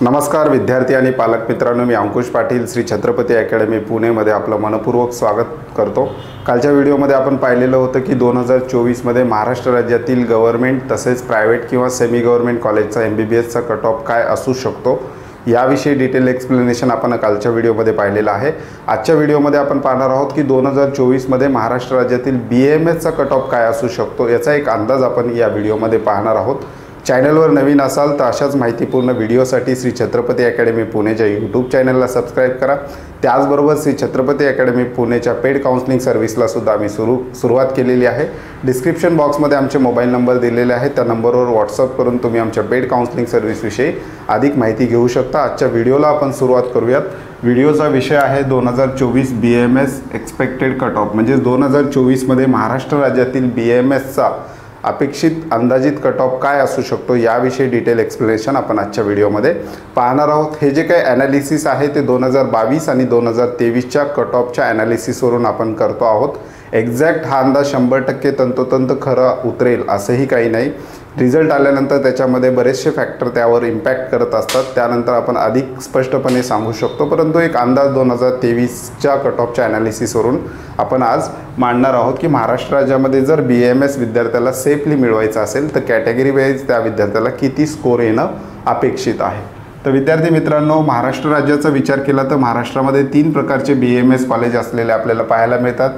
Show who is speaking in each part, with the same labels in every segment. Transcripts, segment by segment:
Speaker 1: नमस्कार विद्यार्थी आणि पालक मित्रांनो, मी अंकुश पाटील श्री छत्रपती अकॅडमी पुणेमध्ये आपलं मनपूर्वक स्वागत करतो। कालच्या व्हिडिओमध्ये आपण पाहिलेलं होतं की 2024 मध्ये महाराष्ट्र राज्यातील गव्हर्नमेंट तसेच प्रायव्हेट किंवा सेमी गव्हर्नमेंट कॉलेजचा MBBSचा कट ऑफ काय असू शकतो याविषयी डिटेल एक्सप्लेनेशन आपण कालच्या व्हिडिओमध्ये पाहिलेलं आहे। आजच्या व्हिडिओमध्ये आपण पाहणार आहोत की 2024 मध्ये महाराष्ट्र राज्यातील BAMSचा कट ऑफ काय असू शकतो याचा एक अंदाज आपण या व्हिडिओमध्ये पाहणार आहोत। चॅनलवर नवीन असाल तर अशाच माहितीपूर्ण व्हिडिओसाठी श्री छत्रपती अकॅडमी पुणेच्या यूट्यूब चॅनलला सबस्क्राइब करा। त्याचबरोबर श्री छत्रपती अकॅडमी पुणेच्या पेड काउन्सलिंग सर्व्हिसला सुद्धा आम्ही सुरुवात केलेली आहे। डिस्क्रिप्शन बॉक्समध्ये आमचे मोबाईल नंबर दिलेले आहेत, त्या नंबरवर व्हॉट्सअप करून तुम्ही आमच्या पेड काउन्सलिंग सर्व्हिसविषयी अधिक माहिती घेऊ शकता। आजच्या व्हिडिओला आपण सुरुवात करूयात। व्हिडिओचा विषय आहे 2024 BAMS एक्सपेक्टेड कट ऑफ, म्हणजे 2024 मध्ये महाराष्ट्र राज्यातील BAMSचा अपेक्षित अंदाजित कट ऑफ काय असू शकतो याविषयी डिटेल एक्सप्लेनेशन आपण आजच्या व्हिडिओमध्ये पाहणार आहोत। हे जे काही ॲनालिसिस आहे ते 2022 आणि 2023च्या कट ऑफच्या ॲनालिसिसवरून आपण करतो आहोत। एक्झॅक्ट हा अंदाज 100% तंतोतंत खरं उतरेल असंही काही नाही। रिझल्ट आल्यानंतर त्याच्यामध्ये बरेचसे फॅक्टर त्यावर इम्पॅक्ट करत असतात, त्यानंतर आपण अधिक स्पष्टपणे सांगू शकतो। परंतु एक अंदाज 2023च्या कट ऑफच्या ॲनालिसिसवरून आपण आज मांडणार आहोत की महाराष्ट्र राज्यामध्ये जर BAMS विद्यार्थ्याला सेफली मिळवायचं असेल तर कॅटेगरी वाईज त्या विद्यार्थ्याला किती स्कोर येणं अपेक्षित आहे। तर विद्यार्थी मित्रांनो, महाराष्ट्र राज्याचा विचार केला तर महाराष्ट्रामध्ये 3 प्रकारचे BAMS कॉलेज असलेले आपल्याला पाहायला मिळतात।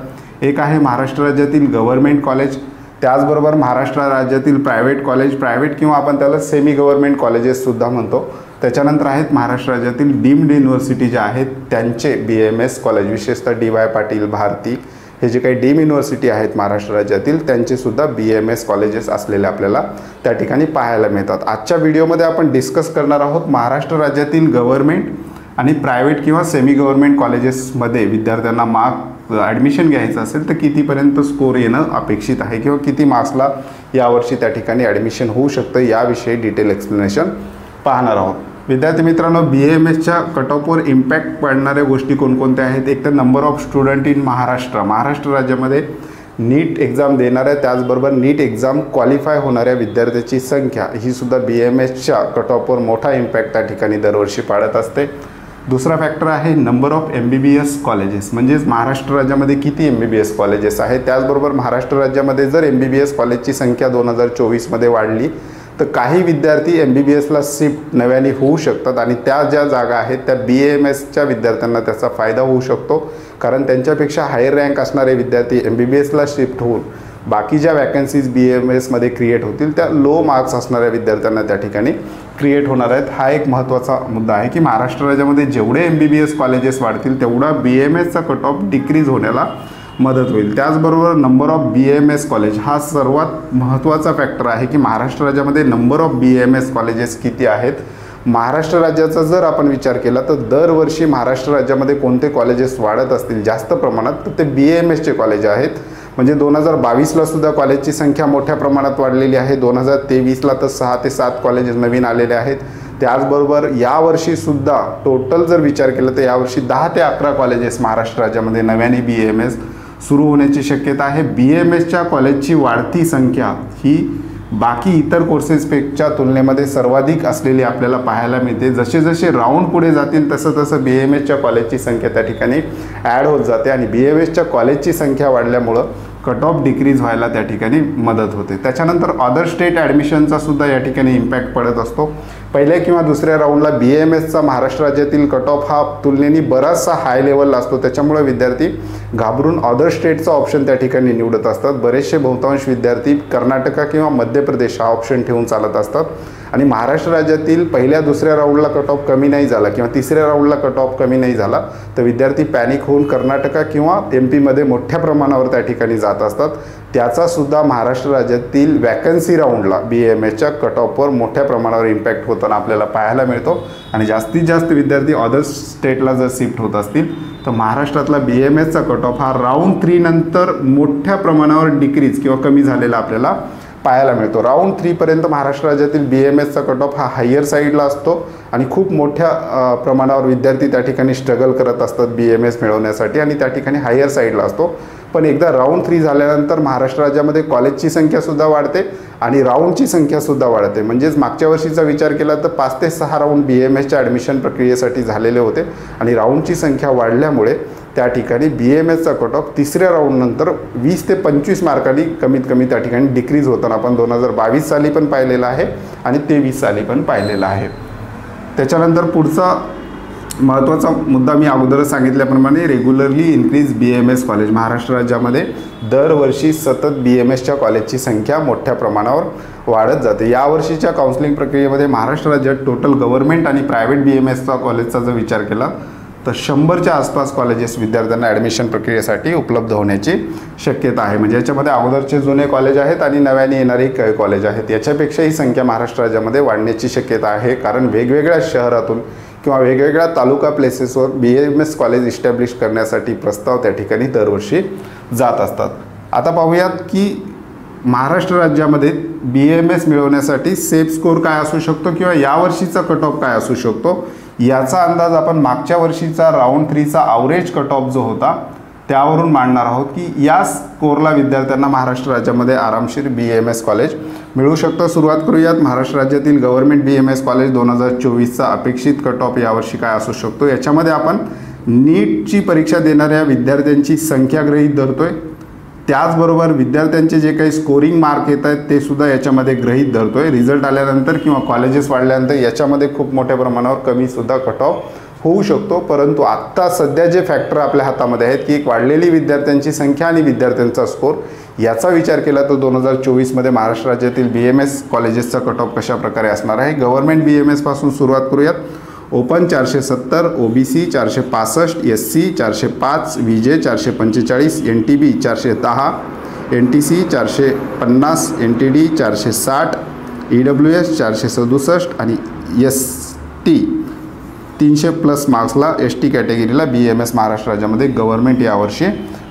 Speaker 1: एक आहे महाराष्ट्र राज्यातील गव्हर्नमेंट कॉलेज, त्याचबरोबर महाराष्ट्र राज्यातील प्रायव्हेट किंवा आपण त्याला सेमी गव्हर्नमेंट कॉलेजेस सुद्धा म्हणतो। त्याच्यानंतर आहेत महाराष्ट्र राज्यातील डीम्ड युनिव्हर्सिटी ज्या आहेत त्यांचे BAMS कॉलेज, विशेषतः DY पाटील, भारती हे जे काही डीम युनिव्हर्सिटी आहेत महाराष्ट्र राज्यातील त्यांचे सुद्धा BAMS कॉलेजेस असलेले आपल्याला त्या ठिकाणी पाहायला मिळतात। आजच्या व्हिडिओमध्ये आपण डिस्कस करणार आहोत महाराष्ट्र राज्यातील गव्हर्नमेंट आणि प्रायव्हेट किंवा सेमी गव्हर्नमेंट कॉलेजेसमध्ये विद्यार्थ्यांना ॲडमिशन घ्यायचं असेल तर कितीपर्यंत स्कोर येणं अपेक्षित आहे किंवा किती मार्क्सला यावर्षी त्या ठिकाणी ॲडमिशन होऊ शकतं याविषयी डिटेल एक्सप्लेनेशन पाहणार आहोत। विद्यार्थी मित्रांनो, BAMSच्या कट ऑफवर इम्पॅक्ट पडणाऱ्या गोष्टी कोणकोणत्या आहेत? एक तर number of student in Maharashtra राज्यामध्ये नीट एक्झाम देणाऱ्या त्याचबरोबर नीट एक्झाम क्वालिफाय होणाऱ्या विद्यार्थ्याची संख्या ही सुद्धा BAMSच्या कट ऑफवर मोठा इम्पॅक्ट त्या ठिकाणी दरवर्षी पाडत असते। दुसरा फॅक्टर आहे नंबर ऑफ MBBS कॉलेजेस, म्हणजेच महाराष्ट्र राज्यामध्ये किती MBBS कॉलेजेस आहेत। त्याचबरोबर महाराष्ट्र राज्यामध्ये जर MBBS कॉलेजची संख्या 2024 मध्ये वाढली तर काही विद्यार्थी MBBSला शिफ्ट नव्याने होऊ शकतात आणि त्या ज्या जागा आहेत त्या BAMSच्या विद्यार्थ्यांना त्याचा फायदा होऊ शकतो, कारण त्यांच्यापेक्षा हायर रँक असणारे विद्यार्थी MBBSला शिफ्ट होऊन बाकी ज्या वॅकन्सीज BAMSमध्ये क्रिएट होतील त्या लो मार्क्स असणाऱ्या विद्यार्थ्यांना त्या ठिकाणी क्रिएट होणार आहेत। हा एक महत्त्वाचा मुद्दा आहे की महाराष्ट्र राज्यामध्ये जेवढे MBBS कॉलेजेस वाढतील तेवढा BAMSचा कट ऑफ डिक्रीज होण्याला मदत होईल। त्याचबरोबर नंबर ऑफ BAMS कॉलेज हा सर्वात महत्त्वाचा फॅक्टर आहे की महाराष्ट्र राज्यामध्ये नंबर ऑफ BAMS कॉलेजेस किती आहेत। महाराष्ट्र राज्याचा जर आपण विचार केला तर दरवर्षी महाराष्ट्र राज्यामध्ये कोणते कॉलेजेस वाढत असतील जास्त प्रमाणात तर ते BAMSचे कॉलेज आहेत। म्हणजे 2022ला सुद्धा कॉलेजची संख्या मोठ्या प्रमाणात वाढलेली आहे। 2023ला तर 6 ते 7 कॉलेजेस नवीन आलेले आहेत। त्याचबरोबर यावर्षी सुद्धा टोटल जर विचार केला तर यावर्षी 10 ते 11 कॉलेजेस महाराष्ट्र राज्यामध्ये नव्याने BAMS सुरू होण्याची शक्यता आहे। BAMSच्या कॉलेजची वाढती संख्या ही बाकी इतर कोर्सेसपेक्षा तुलनेमध्ये सर्वाधिक असलेली आपल्याला पाहायला मिळते। जसे जसे राऊंड पुढे जातील तसं BAMSच्या कॉलेजची संख्या त्या ठिकाणी ॲड होत जाते आणि BAMSच्या कॉलेजची संख्या वाढल्यामुळं कट ऑफ डिक्रीज व्हायला त्या ठिकाणी मदत होते। त्याच्यानंतर अदर स्टेट ॲडमिशनचा सुद्धा या ठिकाणी इम्पॅक्ट पडत असतो। पहिल्या किंवा दुसऱ्या राऊंडला BAMSचा महाराष्ट्र राज्यातील कट ऑफ हा तुलनेने बराचसा हाय लेवलला असतो, त्याच्यामुळे विद्यार्थी घाबरून अदर स्टेटचा ऑप्शन त्या ठिकाणी निवडत असतात। बरेचसे बहुतांश विद्यार्थी कर्नाटक किंवा मध्य प्रदेश हा ऑप्शन ठेवून चालत असतात आणि महाराष्ट्र राज्यातील पहिल्या दुसऱ्या राऊंडला कट ऑफ कमी नाही झाला किंवा तिसऱ्या राऊंडला कट ऑफ कमी नाही झाला तर विद्यार्थी पॅनिक होऊन कर्नाटक किंवा MP मध्ये मोठ्या प्रमाणावर त्या ठिकाणी जात असतात। त्याचा सुद्धा महाराष्ट्र राज्यातील वॅकन्सी राऊंडला BAMSच्या कट ऑफवर मोठ्या प्रमाणावर इम्पॅक्ट होताना आपल्याला पाहायला मिळतो आणि जास्तीत जास्त विद्यार्थी अदर स्टेटला जर शिफ्ट होत असतील तर महाराष्ट्रातला BAMSचा कट ऑफ हा राऊंड 3 नंतर मोठ्या प्रमाणावर डिक्रीज किंवा कमी झालेला आपल्याला पाहायला मिळतो। राऊंड 3 पर्यंत महाराष्ट्र राज्यातील BAMSचा कट ऑफ हा हायर साईडला असतो आणि खूप मोठ्या प्रमाणावर विद्यार्थी त्या ठिकाणी स्ट्रगल करत असतात BAMS मिळवण्यासाठी आणि त्या ठिकाणी हायर साईडला असतो। पण एकदा राऊंड 3 झाल्यानंतर महाराष्ट्र राज्यामध्ये कॉलेजची संख्यासुद्धा वाढते आणि राऊंडची संख्यासुद्धा वाढते। म्हणजेच मागच्या वर्षीचा विचार केला तर 5 ते 6 राऊंड BAMSच्या ॲडमिशन प्रक्रियेसाठी झालेले होते आणि राऊंडची संख्या वाढल्यामुळे त्या ठिकाणी BAMSचा कट ऑफ तिसऱ्या राऊंडनंतर 20 ते 25 मार्कांनी कमीत कमी त्या ठिकाणी डिक्रीज होताना आपण 2022 साली पण पाहिलेलं आहे आणि 23 साली पण पाहिलेलं आहे। त्याच्यानंतर पुढचा महत्त्वाचा मुद्दा मी अगोदरच सांगितल्याप्रमाणे regularly increase BAMS college. Maharashtra राज्यामध्ये दरवर्षी सतत BAMSच्या कॉलेजची संख्या मोठ्या प्रमाणावर वाढत जाते। यावर्षीच्या काउन्सिलिंग प्रक्रियेमध्ये महाराष्ट्र राज्यात टोटल गव्हर्नमेंट आणि प्रायव्हेट BAMSचा कॉलेजचा जर विचार केला तर 100च्या आसपास कॉलेजेस विद्यार्थ्यांना ॲडमिशन प्रक्रियेसाठी उपलब्ध होण्याची शक्यता आहे। म्हणजे याच्यामध्ये अगोदरचे जुने कॉलेज आहेत आणि नव्याने येणारे काही कॉलेज आहेत, याच्यापेक्षा ही संख्या महाराष्ट्र राज्यामध्ये वाढण्याची शक्यता आहे। कारण वेगवेगळ्या शहरातून किंवा वेगवेगळ्या तालुका प्लेसेसवर BAMS कॉलेज इस्टॅब्लिश करण्यासाठी प्रस्ताव त्या ठिकाणी दरवर्षी जात असतात। आता पाहूयात की महाराष्ट्र राज्यामध्ये BAMS मिळवण्यासाठी सेफ स्कोर काय असू शकतो किंवा यावर्षीचा कट ऑफ काय असू शकतो याचा अंदाज आपण मागच्या वर्षीचा राऊंड 3चा ॲव्हरेज कट ऑफ जो होता त्यावरून मांडणार आहोत की या स्कोरला विद्यार्थ्यांना महाराष्ट्र राज्यामध्ये आरामशीर BAMS कॉलेज मिळू शकतं। सुरुवात करूयात। महाराष्ट्र राज्यातील गव्हर्नमेंट BAMS कॉलेज 2024चा अपेक्षित कट ऑफ यावर्षी काय असू शकतो याच्यामध्ये आपण नीटची परीक्षा देणाऱ्या विद्यार्थ्यांची संख्या गृहीत धरतोय, त्याचबरोबर विद्यार्थ्यांचे जे काही स्कोरिंग मार्क येत आहेत ते सुद्धा याच्यामध्ये गृहीत धरतोय। रिझल्ट आल्यानंतर किंवा कॉलेजेस वाढल्यानंतर याच्यामध्ये खूप मोठ्या प्रमाणावर कमीसुद्धा कट ऑफ होऊ शकतो। परंतु आत्ता सध्या जे फॅक्टर आपल्या हातामध्ये आहेत की एक वाढलेली विद्यार्थ्यांची संख्या आणि विद्यार्थ्यांचा स्कोर याचा विचार केला तर 2024मध्ये महाराष्ट्र राज्यातील BAMS कॉलेजेसचा कट ऑफ कशा प्रकारे असणार आहे। गव्हर्नमेंट BAMS पासून सुरुवात करूयात। Open 470, OBC 465, SC 405, VJ 445, NTB 410, NTC 450, NTD 460, EWS 467 आणि ST 300+ मार्क्सला ST कॅटेगरीला BAMS महाराष्ट्र राज्यामध्ये गव्हर्नमेंट यावर्षी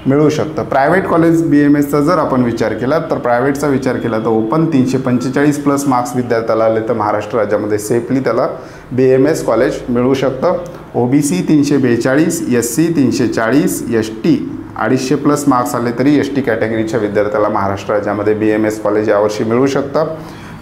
Speaker 1: मिळू शकतं। प्रायव्हेट कॉलेज BAMSचा जर आपण विचार केला तर प्रायव्हेटचा विचार केला तर ओपन 345+ मार्क्स विद्यार्थ्याला आले तर महाराष्ट्र राज्यामध्ये सेफली त्याला BAMS कॉलेज मिळू शकतं। OBC 342, SC 340, ST 250+ मार्क्स आले तरी ST कॅटेगरीच्या विद्यार्थ्याला महाराष्ट्र राज्यामध्ये BAMS कॉलेज यावर्षी मिळू शकतं।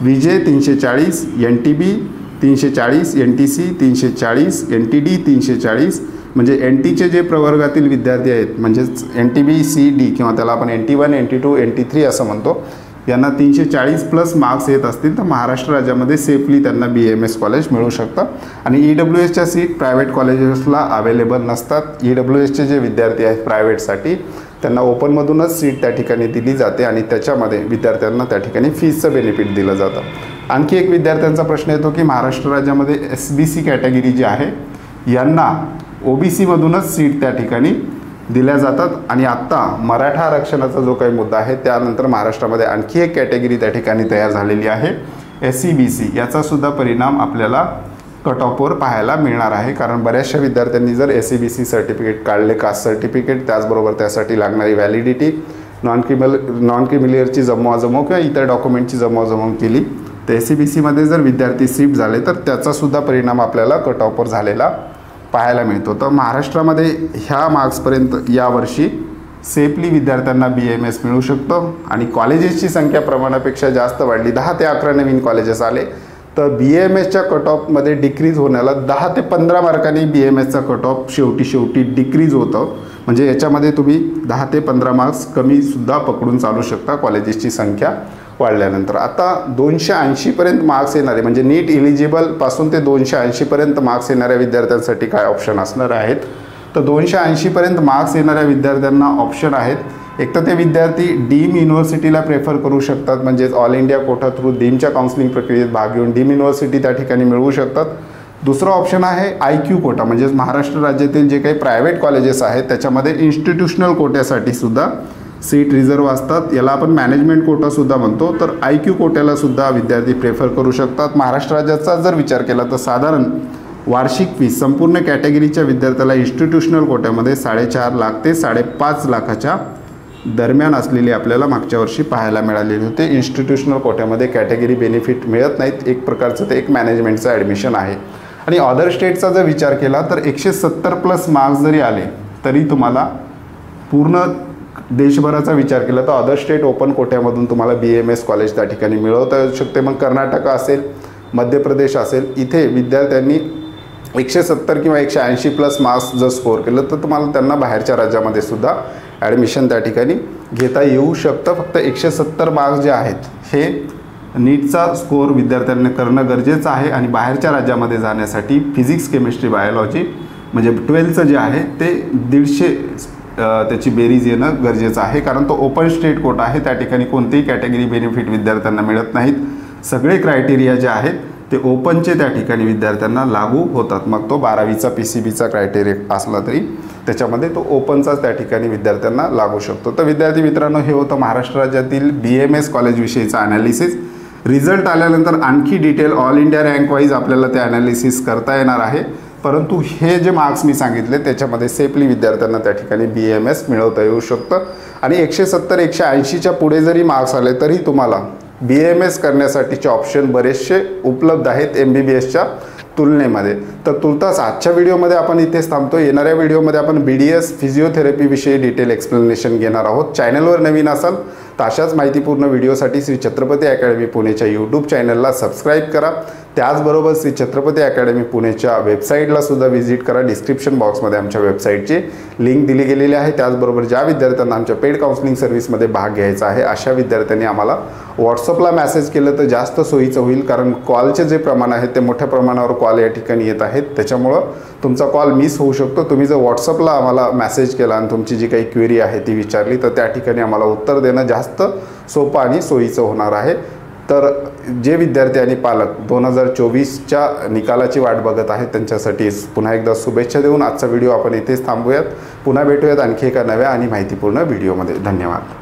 Speaker 1: VJ 340, NTB 340, NTC 340, NTD 340 म्हणजे NTचे जे प्रवर्गातील विद्यार्थी आहेत म्हणजेच NTB CD किंवा त्याला आपण NT1, NT2, NT3 असं म्हणतो, यांना 340+ मार्क्स येत असतील तर महाराष्ट्र राज्यामध्ये सेफली त्यांना BAMS कॉलेज मिळू शकतं। आणि EWSच्या सीट प्रायव्हेट कॉलेजेसला अवेलेबल नसतात। EWSचे जे विद्यार्थी आहेत प्रायव्हेटसाठी त्यांना ओपनमधूनच सीट त्या ठिकाणी दिली जाते आणि त्याच्यामध्ये विद्यार्थ्यांना त्या ठिकाणी फीसचं बेनिफिट दिलं जातं। आणखी एक विद्यार्थ्यांचा प्रश्न येतो की महाराष्ट्र राज्यामध्ये SBC कॅटेगरी जी आहे यांना OBCमधूनच सीट त्या ठिकाणी दिल्या जातात आणि आत्ता मराठा आरक्षणाचा जो काही मुद्दा आहे त्यानंतर महाराष्ट्रामध्ये आणखी एक कॅटेगरी त्या ठिकाणी तयार झालेली आहे SCBC। याचासुद्धा परिणाम आपल्याला कट ऑफवर पाहायला मिळणार आहे। कारण बऱ्याचशा विद्यार्थ्यांनी जर SCBC सर्टिफिकेट काढले, कास्ट सर्टिफिकेट, त्याचबरोबर त्यासाठी लागणारी व्हॅलिडिटी, नॉन क्रिमिलियरची जमवाजमव किंवा इतर डॉक्युमेंटची जमवाजमव केली तर SCBCमध्ये जर विद्यार्थी शिफ्ट झाले तर त्याचासुद्धा परिणाम आपल्याला कट ऑफवर झालेला पाहायला मिळतो। तर महाराष्ट्रामध्ये ह्या मार्क्सपर्यंत यावर्षी सेफली विद्यार्थ्यांना BAMS मिळू शकतं आणि कॉलेजेसची संख्या प्रमाणापेक्षा जास्त वाढली, 10 ते 11 नवीन कॉलेजेस आले तर BAMSच्या कट ऑफमध्ये डिक्रीज होण्याला 10 ते 15 मार्कांनी BAMSचा कट ऑफ शेवटी डिक्रीज होतं। म्हणजे याच्यामध्ये तुम्ही 10 ते 15 मार्क्स कमीसुद्धा पकडून चालू शकता कॉलेजेसची संख्या वाढल्यानंतर। आता 280पर्यंत मार्क्स येणारे म्हणजे नीट इलिजिबलपासून ते 280पर्यंत मार्क्स येणाऱ्या विद्यार्थ्यांसाठी काय ऑप्शन असणार आहेत तर 280पर्यंत मार्क्स येणाऱ्या विद्यार्थ्यांना ऑप्शन आहेत। एक तर ते विद्यार्थी डीम युनिव्हर्सिटीला प्रेफर करू शकतात, म्हणजेच ऑल इंडिया कोटा थ्रू डीमच्या काउन्सिलिंग प्रक्रियेत भाग घेऊन डीम युनिव्हर्सिटी त्या ठिकाणी मिळवू शकतात। दुसरा ऑप्शन आहे IQ कोटा, म्हणजेच महाराष्ट्र राज्यातील जे काही प्रायव्हेट कॉलेजेस आहेत त्याच्यामध्ये इन्स्टिट्यूशनल कोट्यासाठी सुद्धा सीट रिझर्व असतात, याला आपण मॅनेजमेंट कोटासुद्धा म्हणतो। तर IQ कोट्याला सुद्धा विद्यार्थी प्रेफर करू शकतात। महाराष्ट्र राज्याचा जर विचार केला तर साधारण वार्षिक फीस संपूर्ण कॅटेगरीच्या विद्यार्थ्याला इन्स्टिट्यूशनल कोट्यामध्ये 4.5 लाख ते 5.5 लाखाच्या दरम्यान असलेली आपल्याला मागच्या वर्षी पाहायला मिळालेली होते. इन्स्टिट्यूशनल कोट्यामध्ये कॅटेगरी बेनिफिट मिळत नाहीत. एक प्रकारचं ते एक मॅनेजमेंटचं ॲडमिशन आहे. आणि अदर स्टेटचा जर विचार केला तर 170+ मार्क्स जरी आले तरी तुम्हाला पूर्ण देशभराचा विचार केला तर अदर स्टेट ओपन कोट्यामधून तुम्हाला BAMS कॉलेज त्या ठिकाणी मिळवता येऊ शकते. मग कर्नाटक असेल, मध्य प्रदेश असेल, इथे विद्यार्थ्यांनी 170 किंवा 180+ मार्क्स जर स्कोअर केलं तर तुम्हाला त्यांना बाहेरच्या राज्यामध्ये सुद्धा ॲडमिशन त्या ठिकाणी घेता येऊ शकतं. फक्त 170 मार्क्स जे आहेत हे नीटचा स्कोअर विद्यार्थ्यांनी करणं गरजेचं आहे. आणि बाहेरच्या राज्यामध्ये जाण्यासाठी फिजिक्स, केमिस्ट्री, बायोलॉजी म्हणजे 12चं जे आहे ते 150 त्याची बेरीज येणं गरजेचं आहे. कारण तो ओपन स्टेट कोटा आहे. त्या ठिकाणी कोणतेही कॅटेगरी बेनिफिट विद्यार्थ्यांना मिळत नाहीत. सगळे क्रायटेरिया जे आहेत ते ओपनचे त्या ठिकाणी विद्यार्थ्यांना लागू होतात. मग तो 12वीचा PCBचा क्रायटेरिया असला तरी त्याच्यामध्ये तो ओपनचाच त्या ठिकाणी विद्यार्थ्यांना लागू शकतो. तर विद्यार्थी मित्रांनो, हे होतं महाराष्ट्र राज्यातील BAMS कॉलेजविषयीचं ॲनालिसिस. रिझल्ट आल्यानंतर आणखी detail all India rank wise आपल्याला ते ॲनालिसिस करता येणार आहे. परंतु हे जे मार्क्स मी सांगितले त्याच्यामध्ये सेफली विद्यार्थ्यांना त्या ठिकाणी BAMS मिळवता येऊ शकतं. आणि 170, 180च्या पुढे जरी मार्क्स आले तरी तुम्हाला BAMS करण्यासाठीचे ऑप्शन बरेचसे उपलब्ध आहेत MBBSच्या तुलनेमध्ये. तर तुर्तास आजच्या व्हिडिओमध्ये आपण इथेच थांबतो. येणाऱ्या व्हिडिओमध्ये आपण BDS फिजिओथेरपीविषयी डिटेल एक्सप्लेनेशन घेणार आहोत. चॅनलवर नवीन असाल तर अशाच माहितीपूर्ण व्हिडिओसाठी श्री छत्रपती अकॅडमी पुणेच्या यूट्यूब चॅनलला सबस्क्राईब करा. त्याचबरोबर श्री छत्रपती अकॅडमी पुणेच्या वेबसाईटला सुद्धा व्हिजिट करा. डिस्क्रिप्शन बॉक्समध्ये आमच्या वेबसाईटची लिंक दिली गेलेली आहे. त्याचबरोबर ज्या विद्यार्थ्यांना आमच्या पेड काउन्सिलिंग सर्व्हिसमध्ये भाग घ्यायचा आहे अशा विद्यार्थ्यांनी आम्हाला व्हॉट्सअपला मेसेज केलं तर जास्त सोयीचं होईल. कारण कॉलचे जे प्रमाण आहे ते मोठ्या प्रमाणावर कॉल या ठिकाणी येत आहेत. त्याच्यामुळं तुमचा कॉल मिस होऊ शकतो. तुम्ही जर व्हॉट्सअपला आम्हाला मेसेज केला आणि तुमची जी काही क्वेरी आहे ती विचारली तर त्या ठिकाणी आम्हाला उत्तर देणं जास्त सोपं आणि सोयीचं होणार आहे. तर जे विद्यार्थी आणि पालक 2024च्या निकालाची वाट बघत आहेत त्यांच्यासाठी पुन्हा एकदा शुभेच्छा देऊन आजचा व्हिडिओ आपण इथेच थांबूयात. पुन्हा भेटूयात आणखी एका नव्या आणि माहितीपूर्ण व्हिडिओमध्ये. धन्यवाद.